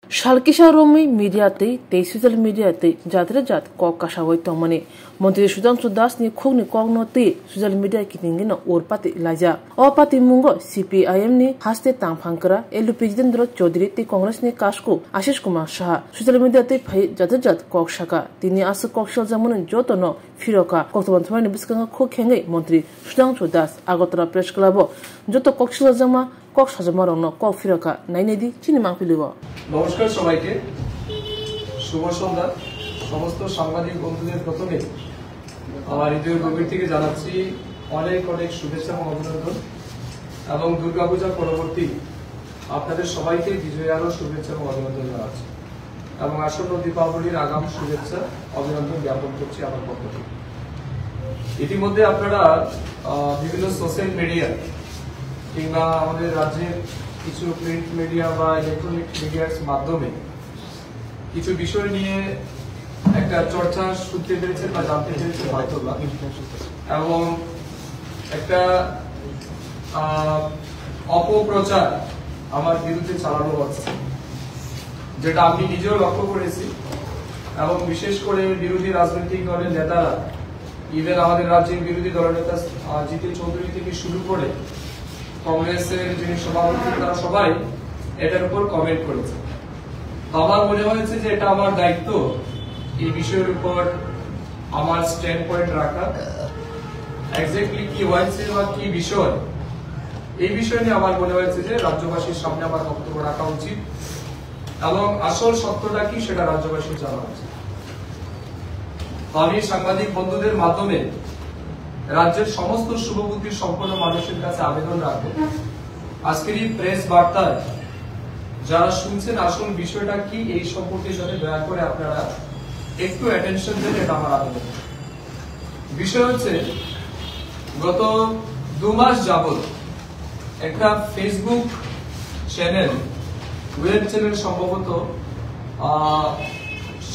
Shalkisha Romi mediate, they social mediate, Jadrejat, Kokashaway Tomani, Monte Sudan Sudas ni Kogni Cognote, social media kitingin or Pati Laja, or Pati Mungo, CPIM ni, Haste Tampankara, Elu President Chodri, Congress ni Kashko, Ashish Kumar Shah, social media te pay Jadrejat Kokshaka, Tini Asa Kokshal Zaman Jotono, Firoka, Kotoman Biskanga Kokenge, Monte Sudan Sudas, Agotra Press Club, Joto Kokshal Zama. নমস্কার সবাইকে শুভ সন্ধ্যা সমস্ত সাংবাদিক বন্ধুদের প্রথমে আমার হৃদয়ের গভীর থেকে জানাচ্ছি অনেক অনেক শুভেচ্ছা এবং অভিনন্দন এবং দুর্গাপূজা পরবর্তী আপনাদের সবাইকে বিজয়ারও শুভেচ্ছা এবং অভিনন্দন জানাচ্ছি এবং আসন্ন দীপাবলির আগাম শুভেচ্ছা অভিনন্দন জ্ঞাপন করছি আমার পক্ষ থেকে। ইতিমধ্যে আপনারা বিভিন্ন সোশ্যাল মিডিয়া কিংবা আমাদের রাজ্যের কিছু প্রিন্ট মিডিয়া বা ইলেকট্রনিক মিডিয়ার মাধ্যমে কিছু বিষয় নিয়ে একটা চর্চা শুনতে পেরেছে বা জানতে পেরেছে হয়তো বা, এবং একটা অপপ্রচার আমার বিরুদ্ধে চালানো হচ্ছে, যেটা আমি নিজেও লক্ষ্য করেছি এবং বিশেষ করে বিরোধী রাজনৈতিক দলের নেতারা, ইভেন আমাদের রাজ্যের বিরোধী দলনেতা জিতেন চৌধুরী থেকে শুরু করে কংগ্রেসের যিনি সভাপতি তারা সবাই এটার উপর কমেন্ট করেছে। আমার মনে হয়েছে যে এটা আমার দায়িত্ব এই বিষয়ের উপর আমার স্ট্যান্ড পয়েন্ট রাখা, এক্স্যাক্টলি কি হয়েছে বা কি বিষয়, এই বিষয় নিয়ে আমার মনে হয়েছে যে রাজ্যবাসীর সামনে আমার বক্তব্য রাখা উচিত এবং আসল সত্যটা কি সেটা রাজ্যবাসীর জানা উচিত। আমি সাংবাদিক বন্ধুদের মাধ্যমে রাজ্যের সমস্ত শুভবুদ্ধি সম্পন্ন মানুষের কাছে আবেদন রাখবো, আজকের এই প্রেস বার্তায় যারা শুনছেন আসল বিষয়টা কি এই সম্পর্কে যাতে দয়া করে আপনারা একটু অ্যাটেনশন দেন, এটা আমার আবেদন। বিষয় হচ্ছে গত 2 মাস যাবত একটা ফেসবুক চ্যানেল, ওয়েব চ্যানেল, সম্ভবত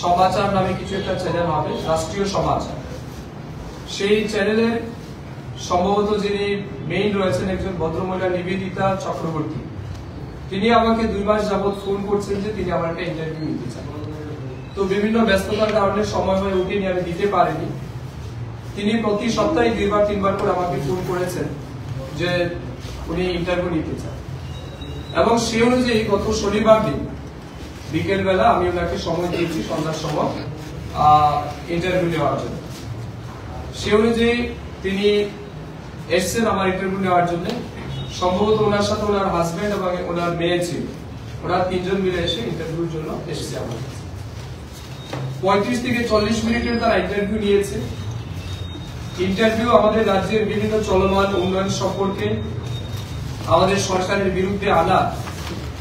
সমাচার নামে কিছু একটা চ্যানেল হবে, রাষ্ট্রীয় সমাচার, সেই চ্যানেলের সম্ভবত যিনি মেইন রয়েছেন একজন ভদ্রমহিলা নিবেদিতা চক্রবর্তী, তিনি আমাকে 2 মাস যাবত ফোন করছেন যে তিনি আমার একটা ইন্টারভিউ নিতে চান। তো বিভিন্ন ব্যস্ততার কারণে সময় হয়ে উঠেনি, আমি দিতে পারিনি। তিনি প্রতি সপ্তাহে 2-3 করে আমাকে ফোন করেছেন যে উনি ইন্টারভিউ নিতে চান এবং সে অনুযায়ী গত শনিবার দিন বিকেল বেলা আমি ওনাকে সময় দিয়েছি সন্ধ্যার সময় ইন্টারভিউ নেওয়ার জন্য। সে অনুযায়ী তিনি এসছেন আমার ইন্টারভিউ নেওয়ার জন্য। সম্ভবত ওনার সাথে ওনার হাজবেন্ড এবং ওনার মেয়ে ছিল, ওরা 3 জন মিলে এসে ইন্টারভিউর জন্য এসেছে আমার কাছে। 35 থেকে 40 মিনিটের তারা ইন্টারভিউ নিয়েছে। ইন্টারভিউ আমাদের রাজ্যের বিভিন্ন চলমান উন্নয়ন সম্পর্কে, আমাদের সরকারের বিরুদ্ধে আনা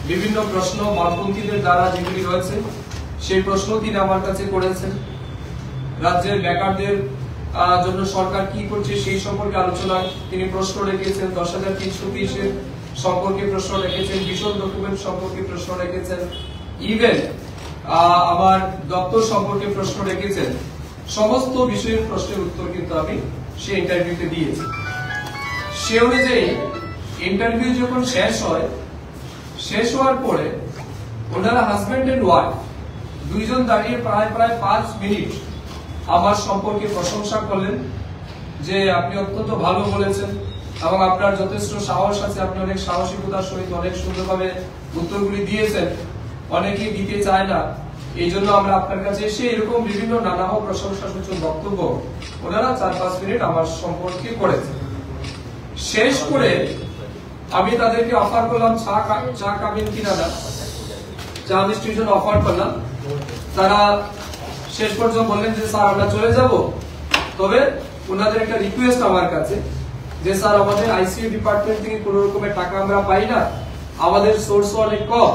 বিভিন্ন প্রশ্ন বামপন্থীদের দ্বারা যেগুলি রয়েছে সেই প্রশ্ন তিনি আমার কাছে করেছেন। রাজ্যের বেকারদের জন্য সরকার কি করছে সেই সম্পর্কে আলোচনা তিনি প্রশ্ন রেখেছেন, 10,330 এর সম্পর্কে প্রশ্ন রেখেছেন, বিশদ ডকুমেন্ট সম্পর্কে প্রশ্ন রেখেছেন, ইভেন আমার দপ্তর সম্পর্কে প্রশ্ন রেখেছেন। সমস্ত বিষয়ের প্রশ্নের উত্তর কিন্তু আমি সেই ইন্টারভিউতে দিয়েছি। সে অনুযায়ী ইন্টারভিউ যখন শেষ হওয়ার পরে ওনারা হাজবেন্ড এন্ড ওয়াইফ দুইজন দাঁড়িয়ে প্রায় 5 মিনিট আমার সম্পর্কে প্রশংসা করলেন যে আপনি অত্যন্ত ভালো বলেছেন এবং আপনার যথেষ্ট সাহস আছে, আপনি অনেক সাহসিকতার সহিত অনেক সুন্দরভাবে উত্তরগুলি দিয়েছেন, অনেকেই দিতে চায় না, এই জন্য আমরা আপনার কাছে এসে এরকম বিভিন্ন নানা প্রশংসাসূচক বক্তব্য ওনারা 4-5 মিনিট আমার সম্পর্কে করেছেন। শেষ করে আমি তাদেরকে অফার করলাম চা খাবেন কিনা, চা মিষ্টির জন্য অফার করলাম। তারা শেষ পর্যন্ত বললেন যে স্যার আমরা চলে যাব, তবে ওনাদের একটা রিকোয়েস্ট আমার কাছে যে স্যার আমাদের আইসিইউ ডিপার্টমেন্ট থেকে কোন রকমের টাকা আমরা পাই না, আমাদের সোর্স অনেক কম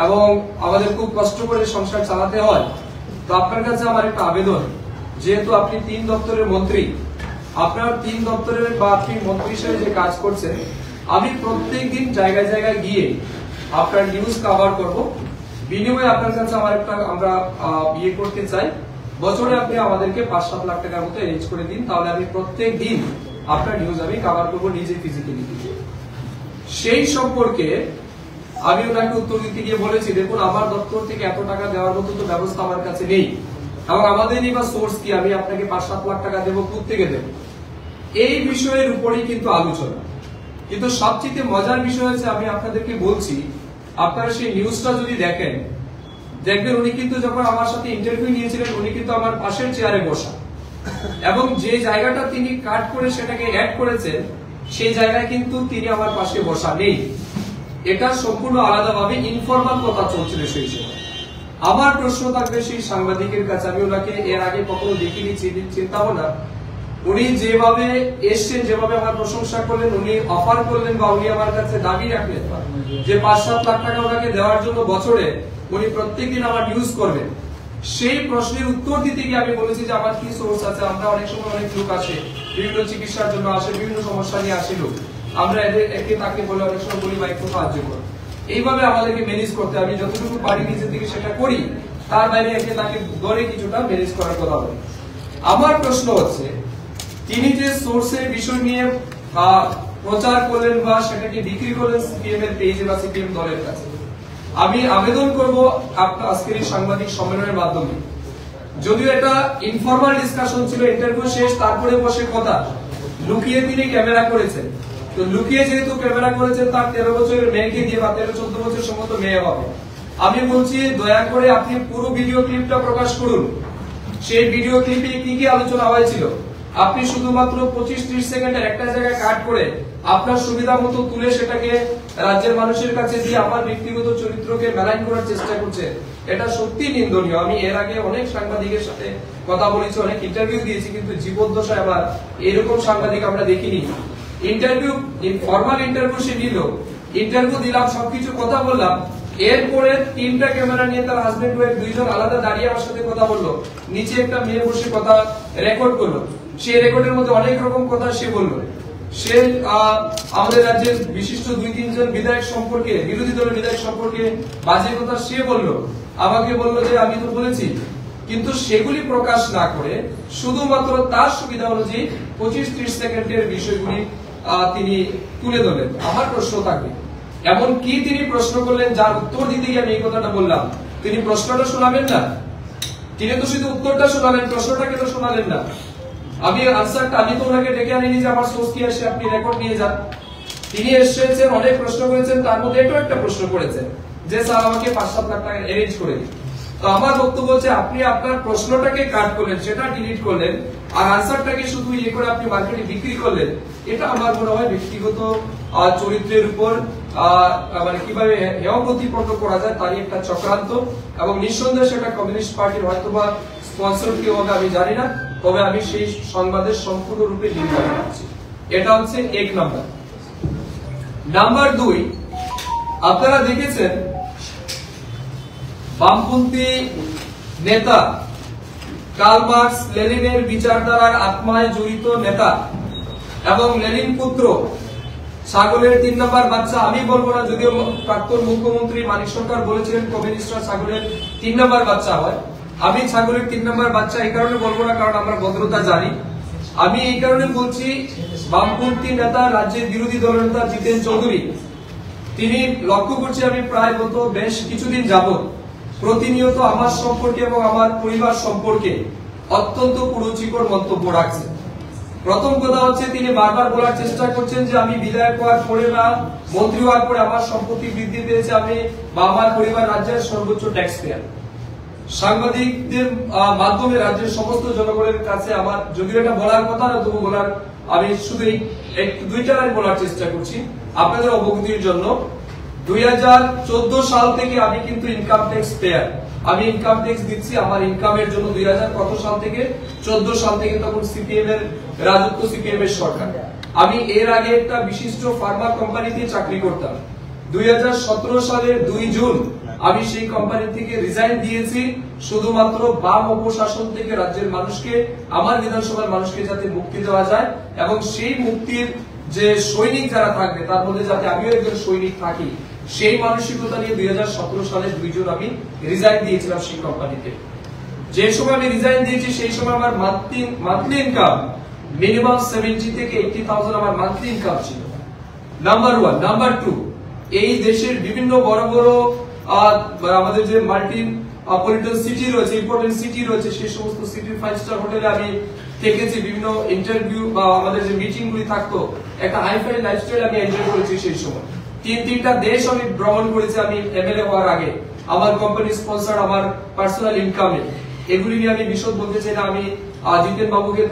এবং আমাদের খুব কষ্ট করে সংসার চালাতে হয়। তো আপনার কাছে আমার একটা আবেদন, যেহেতু আপনি 3 দপ্তরের মন্ত্রী, আপনার 3 দপ্তরের বা আপনি মন্ত্রী হিসেবে যে কাজ করছেন, আমি প্রত্যেকদিন জায়গায় জায়গায় গিয়ে আপনার নিউজ কভার করব, বিনিময়ে আপনার কাছে আমরা বিয়ে করতে চাই, বছরে আপনি আমাদেরকে 5-7 লাখ টাকার মতো অ্যারেঞ্জ করে দিন, তাহলে আমি প্রত্যেক দিন আপনার নিউজ আমি কভার করবো নিজে ফিজিক্যালি। সেই সম্পর্কে আমি ওনাকে উত্তর দিতে গিয়ে বলেছি, দেখুন আমার দপ্তর থেকে এত টাকা দেওয়ার মতো তো ব্যবস্থা আমার কাছে নেই, এবং আমাদেরই বা সোর্স কি, আমি আপনাকে 5-7 লাখ টাকা দেবো, কোত্থেকে দেবো? এই বিষয়ের উপরেই কিন্তু আলোচনা। কিন্তু সবচেয়ে মজার বিষয় হচ্ছে, আমি আপনাদেরকে বলছি, আপনারা সেই নিউজটা যদি দেখবেন উনি কিন্তু যখন আমার সাথে ইন্টারভিউ নিয়েছিলেন, উনি কিন্তু আমার পাশের চেয়ারে বসা, এবং যে জায়গাটা তিনি কাট করে সেটাকে অ্যাড করেছেন, সেই জায়গায় কিন্তু তিনি আমার পাশে বসা নেই। এটা সম্পূর্ণ আলাদাভাবে ইনফরমাল কথা চলছিল সেই সময়। আমার প্রশ্ন থাকবে সেই সাংবাদিকের কাছে, আমি ওনাকে এর আগে কখনো দেখিনি, চিন্তাও না। উনি যেভাবে এসছেন, যেভাবে আমার প্রশংসা করলেন, উনি অফার করলেন বা উনি আমার কাছে দাবি রাখলেন যে 5-7 লাখ টাকা ওনাকে দেওয়ার জন্য বছরে উনি প্রত্যেকদিন আমার নিউজ করবেন, সেই প্রশ্নের উত্তর দিতে গিয়ে আমি বলেছি যে আমার কি সোর্স আছে। আমরা অনেক সময় অনেক লোক আসে, বিভিন্ন চিকিৎসার জন্য আসে, বিভিন্ন সমস্যা নিয়ে আসে লোক, আমরা একে তাকে বলে অনেক সময় বলি ভাই একটু সাহায্য করো। এইভাবে আমাদেরকে ম্যানেজ করতে, আমি যতটুকু পারি নিজের দিকে সেটা করি, তার বাইরে একে তাকে ধরে কিছুটা ম্যানেজ করার কথা বলি। আমার প্রশ্ন হচ্ছে, তিনি যে সোর্সের বিষয় নিয়ে প্রচার করলেন বা সেটাকে বিক্রি করলেন সিপিএম এর পেজে বা সিপিএম দলের কাছে, আমি আবেদন করব আপনার আজকের এই সাংবাদিক সম্মেলনের মাধ্যমে, যদিও এটা ইনফরমাল ডিসকাশন ছিল, ইন্টারভিউ শেষ, তারপরে বসে কথা, লুকিয়ে তিনি ক্যামেরা করেছেন। তো লুকিয়ে যেহেতু ক্যামেরা করেছেন, তার 13 বছরের মেয়েকে দিয়ে বা 13-14 বছর সম্ভবত মেয়ে হবে, আমি বলছি দয়া করে আপনি পুরো ভিডিও ক্লিপটা প্রকাশ করুন। সেই ভিডিও ক্লিপে কি কি আলোচনা হয়েছিল আপনি শুধুমাত্র 25-30 সেকেন্ডের একটা জায়গায় কাট করে আপনার সুবিধা মতো তুলে সেটাকে রাজ্যের মানুষের কাছে দিয়ে আমার ব্যক্তিগত চরিত্রকে মেলাইন করার চেষ্টা করছেন। এটা সত্যি নিন্দনীয়। আমি এর আগে অনেক সাংবাদিকের সাথে কথা বলেছি, অনেক ইন্টারভিউ দিয়েছি, কিন্তু জীবদ্দশায় আবার এরকম সাংবাদিক আমরা দেখিনি। ইন্টারভিউ, ফর্মাল ইন্টারভিউ সে নিল, ইন্টারভিউ দিলাম, সবকিছু কথা বললাম, এরপরে 3টা ক্যামেরা নিয়ে তার হাজবেন্ড ওয়াইফ 2জন আলাদা দাঁড়িয়ে আমার সাথে কথা বললো, নিচে একটা মেয়ে বসে কথা রেকর্ড করলো, সেই রেকর্ডের মধ্যে অনেক রকম কথা সে বললো। সে আমাদের রাজ্যের বিশিষ্ট 2-3 জন বিধায়ক সম্পর্কে, বিরোধী দলের বিধায়ক সম্পর্কে বাজে কথা সে বললো, আমাকে বললো যে আমি তো বলেছি, কিন্তু সেগুলি প্রকাশ না করে শুধুমাত্র তার সুবিধা অনুযায়ী 25-30 সেকেন্ডের বিষয়গুলি তিনি তুলে ধরলেন। আমার প্রশ্ন থাকবে, এমন কি তিনি প্রশ্ন করলেন যার উত্তর দিতে গিয়ে আমি এই কথাটা বললাম? তিনি প্রশ্নটা শোনাবেন না, তিনি তো শুধু উত্তরটা শোনালেন, প্রশ্নটাকে তো শোনালেন না। আমি আনসারটা, আমি তো ওনাকে ডেকে আনিনি যে আমার সোর্স কি আসে আপনি রেকর্ড নিয়ে যান। তিনি এসেছেন, অনেক প্রশ্ন করেছেন, তার মধ্যে এটাও একটা প্রশ্ন করেছেন যে স্যার আমাকে 5-7 লাখ টাকা অ্যারেঞ্জ করে দিন। তো আমার বক্তব্য হচ্ছে, আপনি আপনার প্রশ্নটাকে কাট করলেন, সেটা ডিলিট করলেন, আর আনসারটাকে শুধু ইয়ে করে আপনি মার্কেটে বিক্রি করলেন। এটা আমার মনে হয় ব্যক্তিগত চরিত্রের উপর মানে কিভাবে হেয় প্রতিপন্ন করা যায় তারই একটা চক্রান্ত, এবং নিঃসন্দেহে সেটা কমিউনিস্ট পার্টির হয়তোবা স্পন্সর কি হবে আমি জানি না, তবে আমি সেই সংবাদের সম্পূর্ণরূপে নিন্দা করছি। এটা হচ্ছে 1 নাম্বার। নাম্বার 2, আপনারা দেখেছেন বামপন্থী নেতা, কার্ল মার্কস লেনিনের বিচারধারার আত্মায় জড়িত নেতা এবং লেনিন পুত্র, ছাগলের 3 নম্বর বাচ্চা। আমি বলবো না, যদিও প্রাক্তন মুখ্যমন্ত্রী মানিক সরকার বলেছিলেন কমিউনিস্টরা ছাগলের 3 নম্বর বাচ্চা হয়। আমি ছাগলের 3 নম্বর বাচ্চা এই কারণে বলবো না কারণ আমরা ভদ্রতা জানি। আমি এই কারণে বলছি, বামপন্থী নেতা, রাজ্যের বিরোধী দলনেতা জিতেন চৌধুরী, তিনি লক্ষ্য করছি আমি প্রায় গত বেশ কিছুদিন যাবত প্রতিনিয়ত আমার সম্পর্কে এবং আমার পরিবার সম্পর্কে অত্যন্ত কুরুচিকর মন্তব্য রাখছেন। প্রথম কথা হচ্ছে, তিনি বারবার বলার চেষ্টা করছেন যে আমি বিধায়ক হওয়ার পরে বা মন্ত্রী হওয়ার পরে আমার সম্পত্তি বৃদ্ধি পেয়েছে, আমি বা আমার পরিবার রাজ্যের সর্বোচ্চ ট্যাক্স পেয়ার। সাংবাদিকদের মাধ্যমে রাজ্যের সমস্ত জনগণের কাছে আমার, যদিও এটা বলার কথা না তবু বলার, আমি শুধু 2টা লাইন বলার চেষ্টা করছি আপনাদের অবগতির জন্য। 2014 সাল থেকে আমি কিন্তু ইনকাম ট্যাক্স পেয়ার, আমি ইনকাম ট্যাক্স দিচ্ছি আমার ইনকামের জন্য। 2000 কত সাল থেকে? 14 সাল থেকে, তখন সিপিএম এর রাজত্ব, সিপিএম এর সরকার। আমি এর আগে একটা বিশিষ্ট ফার্মা কোম্পানিতে চাকরি করতাম। 2017 সালের 2 জুন আমি সেই কোম্পানি থেকে রিজাইন দিয়েছি, শুধুমাত্র বাম অপশাসন থেকে রাজ্যের মানুষকে, আমার বিধানসভার মানুষকে যাতে মুক্তি দেওয়া যায়, এবং সেই মুক্তির যে সৈনিক যারা থাকবে তার মধ্যে যাতে আমিও একজন সৈনিক থাকি, সেই মানসিকতা নিয়ে 2017 সালের 2 জুন আমি রিজাইন দিয়েছিলাম সেই কোম্পানিতে। যে সময় আমি রিজাইন দিয়েছি সেই সময় আমার মান্থলি ইনকাম মিনিমাম 70 থেকে 80,000 আমার মান্থলি ইনকাম ছিল। নাম্বার 1। নাম্বার 2, এই দেশের বিভিন্ন বড় বড় আমাদের যে মাল্টি পলিটিক্যাল সিটি রয়েছে, ইম্পর্টেন্ট সিটি রয়েছে, সেই সমস্ত সিটির 5 স্টার হোটেলে আমি থেকেছি। বিভিন্ন ইন্টারভিউ বা আমাদের যে মিটিং গুলি থাকতো, একটা হাইফাই লাইফস্টাইল আমি এনজয় করেছি সেই সময়। তিনটা দেশ আমি ভ্রমণ করেছি আমি এমএলএ হওয়ার আগে, আমার কোম্পানি স্পন্সর, আমার পার্সোনাল ইনকামে। এগুলি নিয়ে আমি বিশদ বলতে চাই না, আমি জিতেন বাবুকে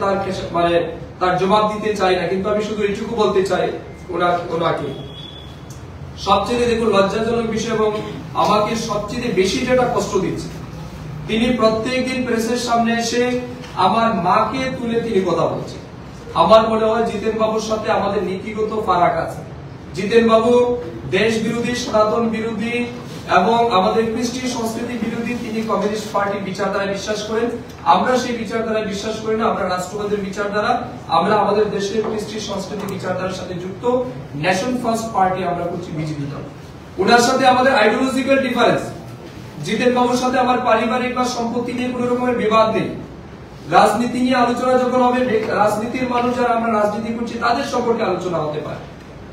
তার জবাব দিতে চাই না, কিন্তু আমি শুধু এইটুকু বলতে চাই ওনাকে সবচেয়ে দেখুন লজ্জাজনক বিষয় এবং আমাকে সবচেয়ে বেশি যেটা কষ্ট দিচ্ছে, তিনি প্রত্যেকদিন প্রেসের সামনে এসে আমার মাকে তুলে তিনি কথা বলছেন। আমার মনে হয় জিতেন বাবুর সাথে আমাদের নীতিগত ফারাক আছে। জিতেন বাবু দেশ বিরোধী, সনাতন বিরোধী এবং আমাদের কৃষ্টি সংস্কৃতি বিরোধী। তিনি কমিউনিস্ট পার্টির বিচারধারায় বিশ্বাস করেন, আমরা সেই বিচারধারায় বিশ্বাস করি না। আমরা রাষ্ট্রবাদের বিচারধারা, আমরা আমাদের দেশের কৃষ্টি সংস্কৃতি বিচারধারার সাথে যুক্ত ন্যাশন ফার্স্ট পার্টি আমরা করছি বিজেপি দল। ওনার সাথে আমাদের আইডিওলজিক্যাল ডিফারেন্স। জিতেন বাবুর সাথে আমার পারিবারিক বা সম্পত্তি নিয়ে কোন রকমের বিবাদ নেই। রাজনীতি নিয়ে আলোচনা যখন হবে, রাজনীতির মানুষ যারা আমরা রাজনীতি করছি তাদের সম্পর্কে আলোচনা হতে পারে।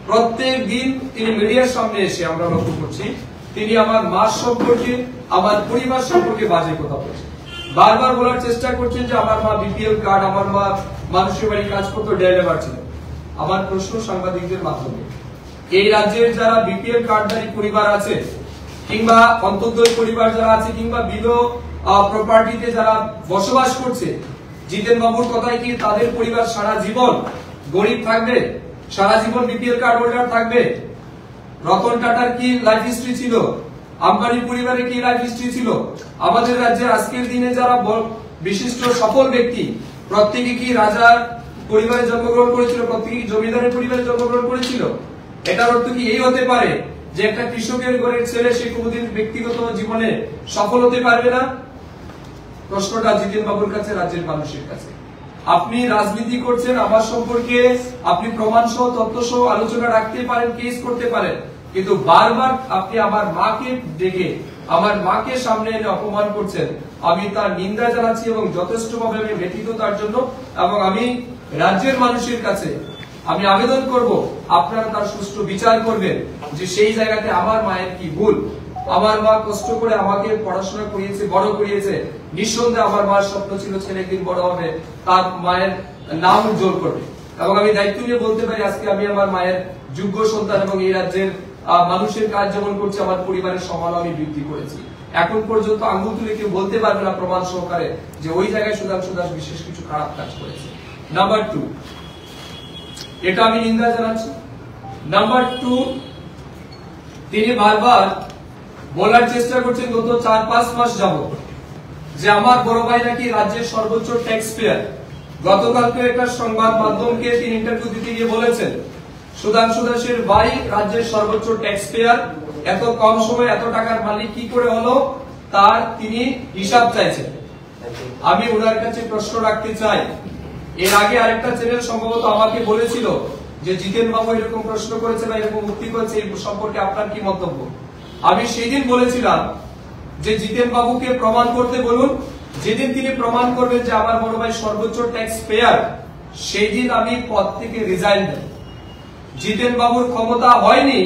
প্রত্যেক দিন তিনি মিডিয়ার সামনে এসে আমরা লক্ষ্য করছি তিনি আমার মা সম্পর্কে, আমার পরিবার সম্পর্কে বাজে কথা বলছেন। বারবার বলার চেষ্টা করছেন যে আমার মা বিপিএল কার্ড, আমার মা মানুষের বাড়ি কাজ করতো, ডেলিভার ছিল। আমার প্রশ্ন সাংবাদিকদের মাধ্যমে, এই রাজ্যের যারা বিপিএল কার্ডধারী পরিবার আছে কিংবা অন্তর্দয় পরিবার যারা আছে কিংবা বিলো প্রপার্টিতে যারা বসবাস করছে, জিতেন বাবুর কথায় কি তাদের পরিবার সারা জীবন গরিব থাকবে? সারা জীবন বিপিএল কার্ড হোল্ডার থাকবে? রতন টাটার কি লাইফ হিস্ট্রি ছিল? আম্বানির পরিবারের কি লাইফ হিস্ট্রি ছিল? আমাদের রাজ্যের আজকের দিনে যারা বিশিষ্ট সফল ব্যক্তি, প্রত্যেকে কি রাজার পরিবারে জন্মগ্রহণ করেছিল? প্রত্যেকে কি জমিদারের পরিবারে জন্মগ্রহণ করেছিল? এটার অর্থ কি এই হতে পারে যে একটা কৃষকের ঘরের ছেলে সে কোনদিন ব্যক্তিগত জীবনে সফল হতে পারবে না? প্রশ্নটা জিতেন বাবুর কাছে, রাজ্যের মানুষের কাছে। আপনি রাজনীতি করছেন আমার সম্পর্কে, আপনি প্রমাণ সহ তথ্য সহ আলোচনা রাখতে পারেন, কেস করতে পারেন, কিন্তু বারবার আপনি আমার মাকে ডেকে আমার মাকে সামনে এনে অপমান করছেন। আমি তার নিন্দা জানাচ্ছি এবং যথেষ্টভাবে আমি ব্যথিত তার জন্য। এবং আমি রাজ্যের মানুষের কাছে আমি আবেদন করব আপনারা তার সুষ্ঠু বিচার করবেন যে সেই জায়গাতে আমার মায়ের কি ভুল। আমার মা কষ্ট করে আমাকে পড়াশোনা করিয়েছে, বড় করিয়েছে। নিঃসন্দেহে আমার মার স্বপ্ন ছিল ছেলে একদিন বড় হবে, তার মায়ের নাম উজ্জ্বল করবে। এবং আমি দায়িত্ব নিয়ে বলতে পারি আজকে আমি আমার মায়ের যোগ্য সন্তান এবং এই রাজ্যের মানুষের কাজ যেমন করছে আমার পরিবারের সম্মান আমি বৃদ্ধি করেছি। এখন পর্যন্ত আঙ্গুল তুলে কেউ বলতে পারবে না প্রমাণ সহকারে যে ওই জায়গায় সুধাংশু দাস বিশেষ কিছু খারাপ কাজ করেছে। নাম্বার 2, এটা আমি নিন্দা জানাচ্ছি। নাম্বার 2, তিনি বারবার বলার চেষ্টা করছেন গত 4-5 মাস যাবত যে আমার বড় ভাই নাকি রাজ্যের সর্বোচ্চ ট্যাক্স পেয়ার। গতকালকে একটা সংবাদ মাধ্যমকে তিনি ইন্টারভিউ দিতে গিয়ে বলেছেন সুধাংশু দাসের ভাই রাজ্যের সর্বোচ্চ ট্যাক্স পেয়ার, এত কম সময়ে এত টাকার মালিক কি করে হলো তার তিনি হিসাব চাইছেন। আমি ওনার কাছে প্রশ্ন রাখতে চাই, এর আগে আরেকটা চ্যানেল সম্ভবত আমাকে বলেছিল যে জিতেন বাবু এরকম প্রশ্ন করেছে বা এরকম উক্তি করেছে, এই সম্পর্কে আপনার কি মন্তব্য? আমি সেই দিন বলেছিলাম যে জিতেন বাবুকে প্রমাণ করতে বলুন। যেদিন তিনি প্রমাণ করবেন যে আমার বড় ভাই সর্বোচ্চ ট্যাক্স পেয়ার, সেই দিন আমি পদ থেকে রিজাইন দেব। জিতেন বাবুর ক্ষমতা হয়নি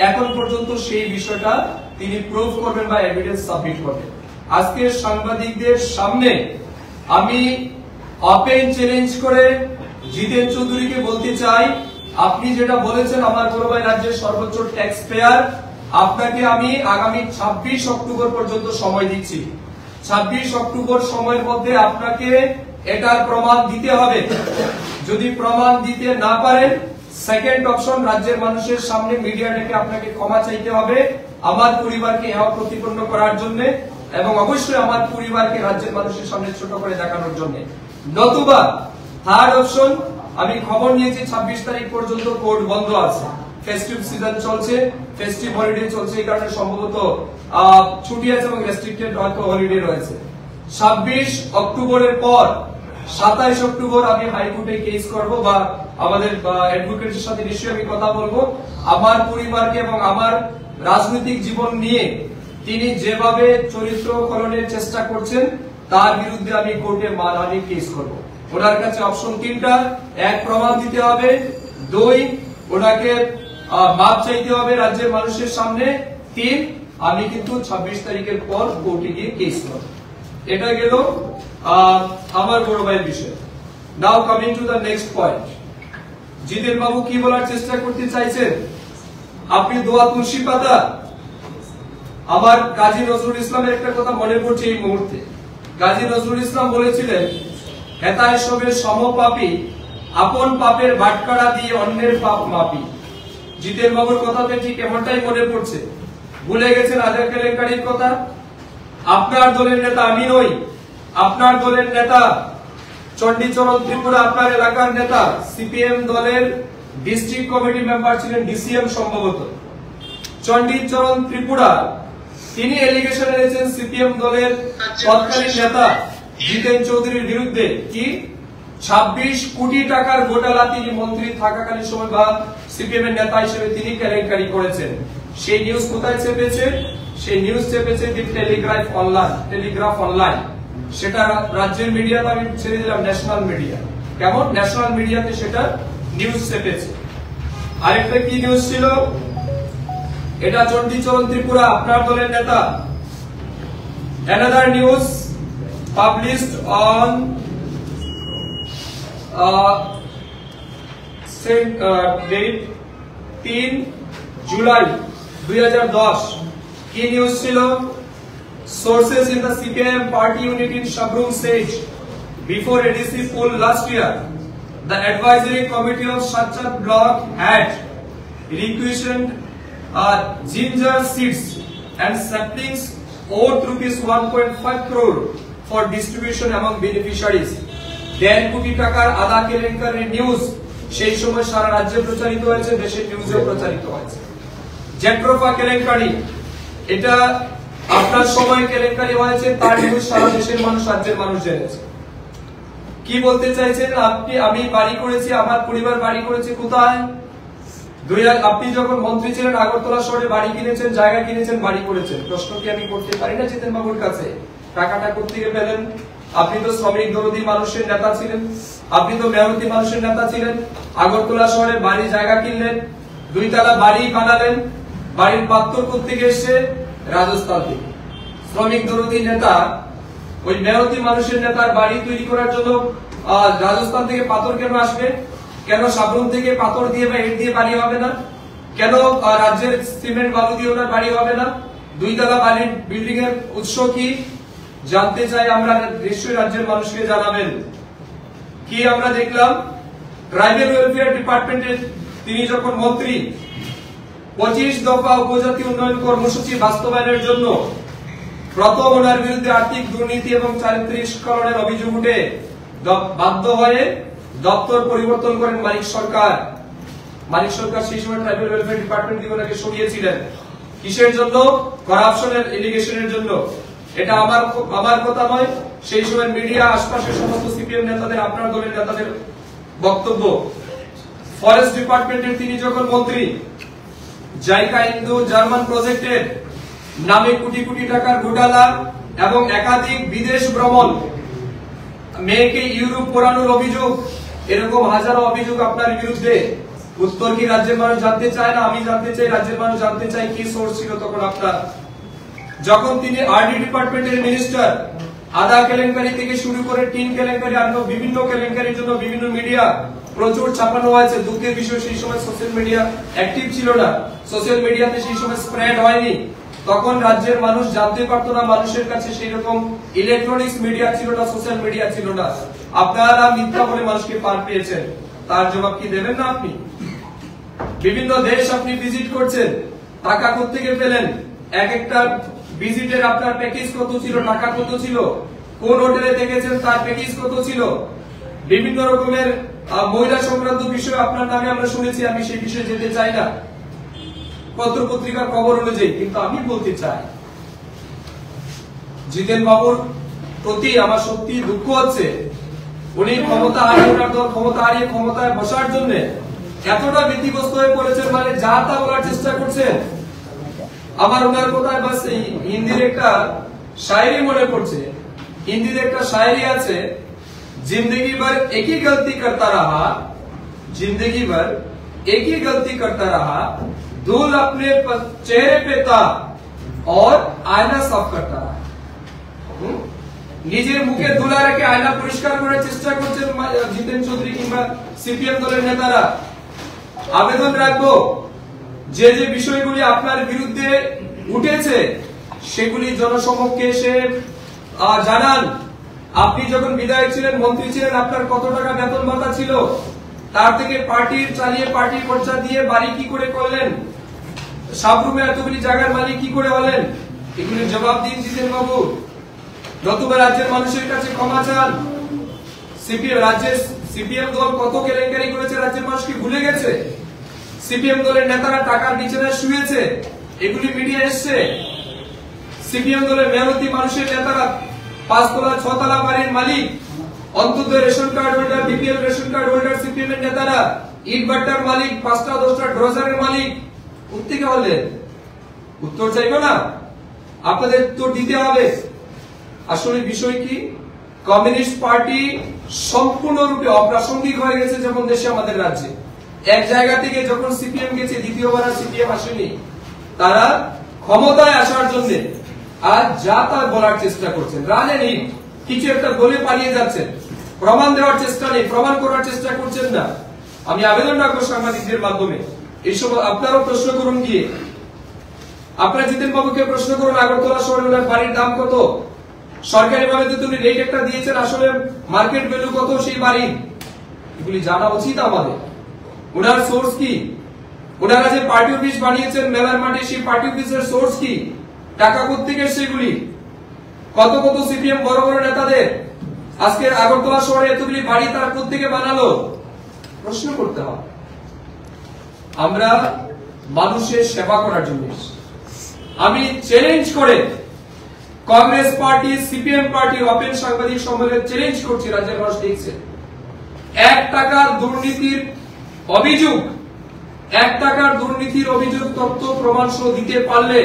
এখন পর্যন্ত সেই বিষয়টা তিনি প্রুফ করবেন বা এভিডেন্স সাবমিট করবেন। আজকে সাংবাদিকদের সামনে আমি ওপেন চ্যালেঞ্জ করে জিতেন চৌধুরীকে বলতে চাই, আপনি যেটা বলেছেন আমার বড় ভাই রাজ্যের সর্বোচ্চ ট্যাক্স পেয়ার, আপনাকে আমি আগামী 26 অক্টোবর পর্যন্ত সময় দিচ্ছি। 26 অক্টোবর সময়ের মধ্যে আপনাকে এটার প্রমাণ দিতে হবে। যদি প্রমাণ দিতে না পারেন, সেকেন্ড অপশন রাজ্যের মানুষের সামনে মিডিয়া ডেকে আপনাকে ক্ষমা চাইতে হবে আমার পরিবারকে হেয় প্রতিপন্ন করার জন্য এবং অবশ্যই আমার পরিবারকে রাজ্যের মানুষের সামনে ছোট করে দেখানোর জন্য। নতুবা থার্ড অপশন, আমি খবর নিয়েছি 26 তারিখ পর্যন্ত কোর্ট বন্ধ আছে, ফেস্টিভ সিজন চলছে, ফেস্টিভ হলিডে চলছে, এই কারণে সম্ভবত ছুটি আছে এবং রেস্ট্রিক্টেড হয়তো হলিডে রয়েছে। 26 অক্টোবরের পর 27 অক্টোবর আমি হাইকোর্টে কেস করব বা আমাদের অ্যাডভোকেটের সাথে নিশ্চয়ই আমি কথা বলবো। আমার পরিবারকে এবং আমার রাজনৈতিক জীবন নিয়ে তিনি যেভাবে চরিত্র খননের চেষ্টা করছেন তার বিরুদ্ধে আমি কোর্টে মানহানি কেস করব। ওনার কাছে অপশন 3টা, 1 প্রমাণ দিতে হবে, 2 ওনাকে মাপ চাইতে হবে রাজ্যের মানুষের সামনে। 3, আমি কিন্তু 26 তারিখের পর কোর্টে গিয়ে কেস করব। এটা গেল আমার বড় ভাইয়ের বিষয়। Now coming to the next point. Jiten babu কি বলার চেষ্টা করতে চাইছেন? আপনি দোয়া তুলসী পাতা। আমার কাজী নজরুল ইসলামের একটা কথা মনে পড়ছে এই মুহূর্তে। কাজী নজরুল ইসলাম বলেছিলেন, হেতায় সবের সমপাপী, আপন পাপের বাটকারা দিয়ে অন্যের পাপ মাপি। জিতেন বাবুর কথাতে ঠিক এমনটাই মনে পড়ছে। ভুলে গেছেন আজাদ কেলেঙ্কারির কথা? আপনার দলের নেতা আমি নই, আপনার দলের নেতা চণ্ডীচরণ ত্রিপুরা, আপনার এলাকার নেতা সিপিএম দলের ডিস্ট্রিক্ট কমিটি মেম্বার ছিলেন, ডিসিএম সম্ভবত চণ্ডীচরণ ত্রিপুরা। তিনি এলিগেশন এনেছেন সিপিএম দলের তৎকালীন নেতা জিতেন চৌধুরীর বিরুদ্ধে। কি 26 কোটি টাকার ঘোটালা তিনি মন্ত্রী থাকাকালীন সময় বা সিপিএম এর নেতা হিসেবে তিনি কেলেঙ্কারি করেছেন। সেই নিউজ কোথায় চেপেছে? সেই নিউজ চেপেছে দি টেলিগ্রাফ অনলাইন। সেটা রাজ্যের মিডিয়াতে আমি ছেড়ে দিলাম, ন্যাশনাল মিডিয়া। কেমন? ন্যাশনাল মিডিয়াতে সেটা নিউজ চেপেছে। আরেকটা কি নিউজ ছিল? এটা চণ্ডীচরণ ত্রিপুরা, আপনার দলের নেতা। Another news published on date 3 July 2010। কি নিউজ ছিল? Sources in the CPIM party unit in Shabrum said, before ADC poll last year, the advisory committee of Shachat block had requisitioned ginger seeds and saplings worth rupees 1.5 crore for distribution among beneficiaries। 1.5 কোটি টাকার আদা কেলেঙ্কারির news সেই সময় সারা রাজ্যে প্রচারিত হয়েছে, দেশের নিউজে প্রচারিত হয়েছে। জেট্রোফা কেলেঙ্কারি, এটা আপনার সময় কেলেঙ্কারি হয়েছে, তার নিউজ সারা দেশের মানুষ, রাজ্যের মানুষ জেনেছে। কি বলতে চাইছেন আপনি? আমি বাড়ি করেছি, আমার পরিবার বাড়ি করেছে কোথায়? আপনি যখন মন্ত্রী ছিলেন আগরতলা শহরে বাড়ি কিনেছেন, জায়গা কিনেছেন, বাড়ি করেছেন। প্রশ্ন কি আমি করতে পারি না জিতেন বাবুর কাছে? টাকাটা কোথেকে পেলেন? আপনি তো শ্রমিক দরদি মানুষের নেতা ছিলেন, আপনি তো মেহনতি মানুষের নেতা ছিলেন। আগরতলা শহরে বাড়ি জায়গা কিনলেন, 2 তলা বাড়ি বানালেন। বাড়ির পাত্তর কোথেকে এসছে? রাজস্থান থেকে। শ্রমিক দরদি নেতা, ওই মেহনতি মানুষের নেতার বাড়ি তৈরি করার জন্য রাজস্থান থেকে পাথর কেন আসবে? কেন সাবরুম থেকে পাথর দিয়ে বা ইট দিয়ে বাড়ি হবে না? কেন রাজ্যের সিমেন্ট বালু দিয়ে ওনার বাড়ি হবে না? 2 তলা বাড়ির বিল্ডিং এর উৎস কি জানতে চাই আমরা, নিশ্চয়ই রাজ্যের মানুষকে জানাবেন। কি আমরা দেখলাম? ট্রাইবাল ওয়েলফেয়ার ডিপার্টমেন্টের তিনি যখন মন্ত্রী, 25 দফা উপজাতি উন্নয়ন কর্মসূচি বাস্তবায়নের জন্য প্রথম ওনার বিরুদ্ধে আর্থিক দুর্নীতি এবং চারিত্রিক স্খলনের অভিযোগ উঠে বাধ্য হয়ে দপ্তর পরিবর্তন করেন মানিক সরকার। মানিক সরকার সেই সময় ট্রাইবাল ওয়েলফেয়ার ডিপার্টমেন্ট থেকে ওনাকে সরিয়েছিলেন। কিসের জন্য? করাপশনের এলিগেশনের জন্য। এটা আমার কথা নয়, সেই সময় মিডিয়া, আশপাশের সমস্ত সিপিএম নেতাদের, আপনার দলের নেতাদের বক্তব্য। ফরেস্ট ডিপার্টমেন্টের তিনি যখন মন্ত্রী, জাইকা ইন্দো জার্মান প্রজেক্টের নামে কোটি কোটি টাকার ঘোটালা এবং একাধিক বিদেশ ভ্রমণ, মেয়েকে ইউরোপ পড়ানোর অভিযোগ, এরকম হাজারো অভিযোগ আপনার বিরুদ্ধে। উত্তর কি রাজ্যের মানুষ জানতে চায় না? আমি জানতে চাই, রাজ্যের মানুষ জানতে চাই কি সোর্স ছিল তখন আপনার। যখন তিনি আরডি ডিপার্টমেন্টের মিনিস্টার, আদা কেলেঙ্কারি থেকে শুরু করে টিন কেলেঙ্কারি, আর বিভিন্ন কেলেঙ্কারির জন্য বিভিন্ন মিডিয়া প্রচুর ছাপানো হয়েছে। দুঃখের বিষয় সেই সময় সোশ্যাল মিডিয়া অ্যাক্টিভ ছিল না, সোশ্যাল মিডিয়াতে সেই সময় স্প্রেড হয়নি। তখন রাজ্যের মানুষ জানতে পারতো না, মানুষের কাছে সেই রকম ইলেকট্রনিক্স মিডিয়া ছিল না, সোশ্যাল মিডিয়া ছিল না। আপনারা মিথ্যা বলে মানুষকে পার পেয়েছেন, তার জবাব কি দেবেন না আপনি? বিভিন্ন দেশ আপনি ভিজিট করছেন, টাকা কোত্থেকে পেলেন? এক একটা ভিজিটের আপনার প্যাকেজ কত ছিল, টাকা কত ছিল? কোন হোটেলে দেখেছেন, তার প্যাকেজ কত ছিল? বিভিন্ন রকমের মহিলা সংক্রান্ত বিষয় আপনার নামে আমরা শুনেছি, আমি সেই বিষয়ে যেতে চাই না, পত্র পত্রিকার খবর অনুযায়ী। কিন্তু আমি বলতে চাই, জিতেন বাবুর প্রতি আমার সত্যি দুঃখ হচ্ছে। উনি ক্ষমতা হারিয়ে, ওনার দল ক্ষমতা হারিয়ে ক্ষমতায় বসার জন্য এতটা ভীতিগ্রস্ত হয়ে পড়েছেন, মানে যা তা বলার চেষ্টা করছেন। আমার ওনার কথায় বাস হিন্দির একটা শায়রি মনে পড়ছে। হিন্দির একটা শায়রি আছে, जिंदगी भर एक ही गलती करता रहा, जिंदगी भर एक ही गलती करता रहा, धूल अपने चेहरे पे था और आयना साफ करता रहा। নিজের মুখে ধুলা রেখে আয়না পরিষ্কার করার চেষ্টা করছেন জিতেন চৌধুরী কিংবা সিপিএম দলের নেতারা। আবেদন রাখবো যে যে বিষয়গুলি আপনার বিরুদ্ধে উঠেছে সেগুলি জনসমক্ষে এসে জানান। আপনি যখন বিধায়ক ছিলেন, মন্ত্রী ছিলেন, আপনার কত টাকা বেতন ভাতা ছিল, তার থেকে পার্টির চালিয়ে পার্টির খরচা দিয়ে বাড়ি কি করে করলেন, সাবরুমে এতগুলি জায়গার মালিক কি করে হলেন, এগুলির জবাব দিন জিতেন বাবু। নতুবা রাজ্যের মানুষের কাছে ক্ষমা চান। সিপিএম দল কত কেলেঙ্কারি করেছে রাজ্যের মানুষ কি ভুলে গেছে? সিপিএম দলের নেতারা টাকার বিছানায় শুয়েছে, এগুলি মিডিয়া এসছে। সিপিএম দলের মেহনতি মানুষের নেতারা 5 তলা 6 তলা বাড়ির মালিক, Antyodaya ration card holder, BPL ration card holder CPM এর নেতারা, ইট ভাটার মালিক, 5টা 10টা ড্রজারের মালিক, উত্তেকে হলেন। উত্তর চাইবো না, আপনাদের উত্তর দিতে হবে। আসলে বিষয় কি, কমিউনিস্ট পার্টি সম্পূর্ণরূপে অপ্রাসঙ্গিক হয়ে গেছে যেমন দেশে আমাদের রাজ্যে। এক জায়গা থেকে যখন সিপিএম গেছে, দ্বিতীয়বার আর সিপিএম আসেনি। তারা ক্ষমতায় আসার জন্য আজ যা তা বলার চেষ্টা করছেন, রাজনীতি কিছু একটা বলে পালিয়ে যাচ্ছেন, প্রমাণ দেওয়ার চেষ্টা নেই, প্রমাণ করার চেষ্টা করছেন না। আমি আবেদন রাখবো সাংবাদিকদের মাধ্যমে, এইসব আপনারাও প্রশ্ন করুন গিয়ে। আপনারা জিতেন বাবুকে প্রশ্ন করুন, আগরতলা শহরে ওনার বাড়ির দাম কত, সরকারি ভাবে তো তুমি রেট একটা দিয়েছেন, আসলে মার্কেট ভ্যালু কত সেই বাড়ির, এগুলি জানা উচিত আমাদের। ওনার সোর্স কি, ওনারা যে পার্টি অফিস বানিয়েছেন মেলার মাঠে, সেই পার্টি অফিসের সোর্স কি, টাকা কোত্থেকে সেগুলি, কত কত সিপিএম বড় বড় নেতাদের আজকে আগরতলা শহরে এতগুলি বাড়ি তারা কোত্থেকে বানালো, প্রশ্ন করতে হবে। আমরা মানুষের সেবা করার জন্য, আমি চ্যালেঞ্জ করে কংগ্রেস পার্টি, সিপিএম পার্টির ওপেন সাংবাদিক সম্মেলনে চ্যালেঞ্জ করছি, রাজ্যের মানুষ দেখছে, 1 টাকার দুর্নীতির অভিযোগ, 1 টাকার দুর্নীতির অভিযোগ তথ্য প্রমাণ সহ দিতে পারলে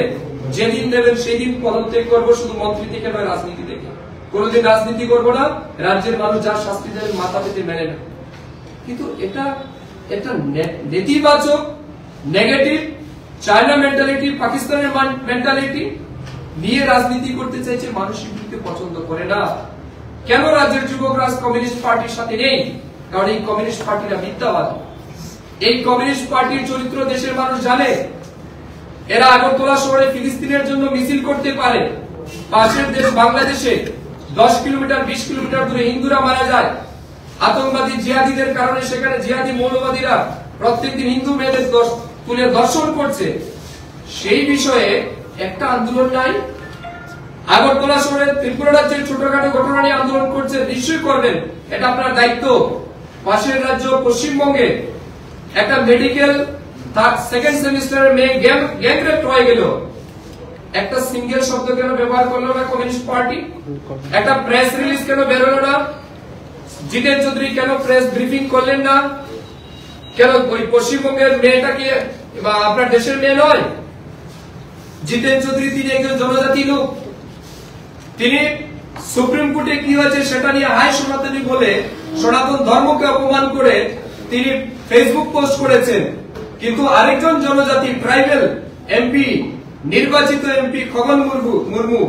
যেদিন দেবেন সেই দিন পদত্যাগ করবো, শুধু মন্ত্রী থেকে নয়, রাজনীতি থেকে। কোনদিন রাজনীতি করবো না, রাজ্যের মানুষ যার শাস্তি দেবেন মাথা পেতে মেনে নেবে। কিন্তু এটা নেতিবাচক, নেগেটিভ, চায়না মেন্টালিটি, পাকিস্তানের মেন্টালিটি নিয়ে রাজনীতি করতে চাইছে, মানুষ এগুলিকে পছন্দ করে না। কেন রাজ্যের যুবকরা কমিউনিস্ট পার্টির সাথে নেই? কারণ এই কমিউনিস্ট পার্টিরা মিথ্যাবাদী। এই কমিউনিস্ট পার্টির চরিত্র দেশের মানুষ জানে। এরা আগরতলা শহরে ফিলিস্তিনের জন্য মিছিল করতে পারে, পাশের দেশ বাংলাদেশে 10 কিলোমিটার 20 কিলোমিটার দূরে হিন্দুরা মারা যায় আতঙ্কবাদী জিহাদিদের কারণে, সেখানে জিহাদি মৌলবাদীরা প্রত্যেকদিন হিন্দু মেয়েদের তুলে ধর্ষণ করছে, সেই বিষয়ে একটা আন্দোলন নাই। আগরতলা শহরে ত্রিপুরা রাজ্যের ছোটখাটো ঘটনা নিয়ে আন্দোলন করছে, নিশ্চয়ই করবেন, এটা আপনার দায়িত্ব। পাশের রাজ্য পশ্চিমবঙ্গে একটা মেডিকেল সেকেন্ড সেমিস্টারের মেয়ে গ্যাং রেপ হয়ে গেল, একটা সিঙ্গেল শব্দ কেন ব্যবহার করলো না কমিউনিস্ট পার্টি? একটা প্রেস রিলিজ কেন বেরোলো না? জিতেন চৌধুরী কেন প্রেস ব্রিফিং করলেন না? কেন ওই পশ্চিমবঙ্গের মেয়েটা কি আপনার দেশের মেয়ে নয়? জিতেন চৌধুরী তিনি একজন জনজাতি লোক, তিনি সুপ্রিম কোর্টে কি হয়েছে সেটা নিয়ে হাই সনাতনী বলে সনাতন ধর্মকে অপমান করে তিনি ফেসবুক পোস্ট করেছেন। কিন্তু আরেকজন জনজাতি ট্রাইবেল এমপি, নির্বাচিত এমপি খগন মুর্মু,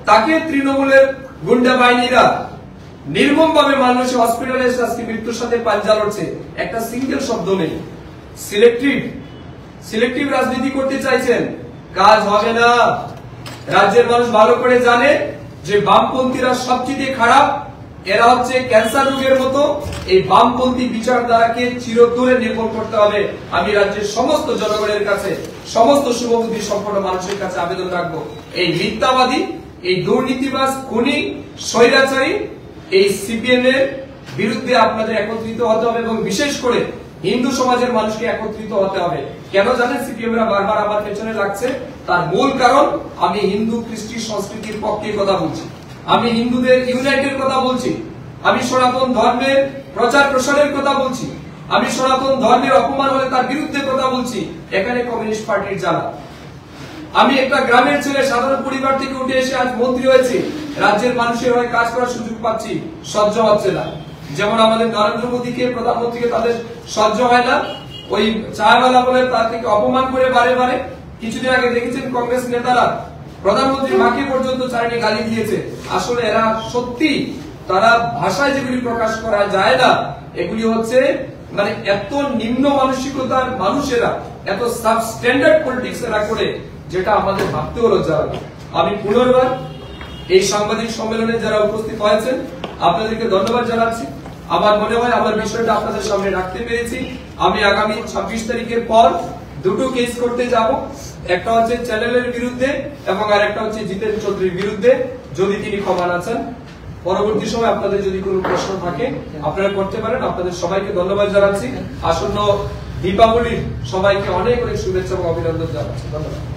তাকে তৃণমূলের গুন্ডা বাহিনীরা নির্মমভাবে মানুষের হসপিটালে আজকে মৃত্যুর সাথে পাঞ্জা লড়ছে, একটা সিঙ্গেল শব্দ নেই। সিলেক্টিভ রাজনীতি করতে চাইছেন, কাজ হবে না। রাজ্যের মানুষ ভালো করে জানে যে বামপন্থীরা সবচেয়ে খারাপ, এরা হচ্ছে ক্যান্সার রোগের মতো। এই বামপন্থী বিচারধারাকে চিরতরে নির্মূল করতে হবে। আমি রাজ্যের সমস্ত জনগণের কাছে, সমস্ত শুভবুদ্ধি সম্পন্ন মানুষের কাছে আবেদন রাখবো, এই মিথ্যাবাদী, এই দুর্নীতিবাজ, খুনি, স্বৈরাচারী এই সিপিএম এর বিরুদ্ধে আপনাদের একত্রিত হতে হবে এবং বিশেষ করে হিন্দু সমাজের মানুষকে একত্রিত হতে হবে। কেন জানেন সিপিএমরা বারবার আমার পেছনে লাগছে? তার মূল কারণ, আমি হিন্দু কৃষ্টি সংস্কৃতির পক্ষে কথা বলছি, আমি হিন্দুদের ইউনাইটের কথা বলছি, আমি সনাতন ধর্মের প্রচার প্রসারের কথা বলছি, আমি সনাতন ধর্মের অপমান হলে তার বিরুদ্ধে কথা বলছি। এখানে কমিউনিস্ট পার্টির জ্বালা। আমি একটা গ্রামের ছেলে, সাধারণ পরিবার থেকে উঠে এসে আজ মন্ত্রী হয়েছি, রাজ্যের মানুষের হয়ে কাজ করার সুযোগ পাচ্ছি, সহ্য হচ্ছে না। যেমন আমাদের নরেন্দ্র মোদীকে, প্রধানমন্ত্রীকে তাদের সহ্য হয় না, ওই চায়ওয়ালা বলে তার থেকে অপমান করে বারে বারে। কিছুদিন আগে দেখেছেন কংগ্রেস নেতারা প্রধানমন্ত্রী মাকে পর্যন্ত চারটি গালি দিয়েছে। আসলে এরা সত্যি তারা ভাষায় যেগুলি প্রকাশ করা যায় না, এগুলি হচ্ছে মানে এত নিম্ন মানসিকতার মানুষেরা, এত সাবস্ট্যান্ডার্ড পলিটিক্স এরা করে, যেটা আমাদের ভাবতেও লজ্জা লাগে। আমি পুনর্বার এই সাংবাদিক সম্মেলনে যারা উপস্থিত হয়েছেন আপনাদেরকে ধন্যবাদ জানাচ্ছি। আমার মনে হয় আমার বিষয়টা আপনাদের সামনে রাখতে পেরেছি। আমি আগামী 26 তারিখের পর দুটো কেস করতে যাব, একটা হচ্ছে চ্যানেলের বিরুদ্ধে এবং আরেকটা হচ্ছে জিতেন চৌধুরীর বিরুদ্ধে, যদি তিনি ক্ষমা না চান। পরবর্তী সময় আপনাদের যদি কোনো প্রশ্ন থাকে আপনারা করতে পারেন। আপনাদের সবাইকে ধন্যবাদ জানাচ্ছি। আসন্ন দীপাবলির সবাইকে অনেক অনেক শুভেচ্ছা এবং অভিনন্দন জানাচ্ছি। ধন্যবাদ।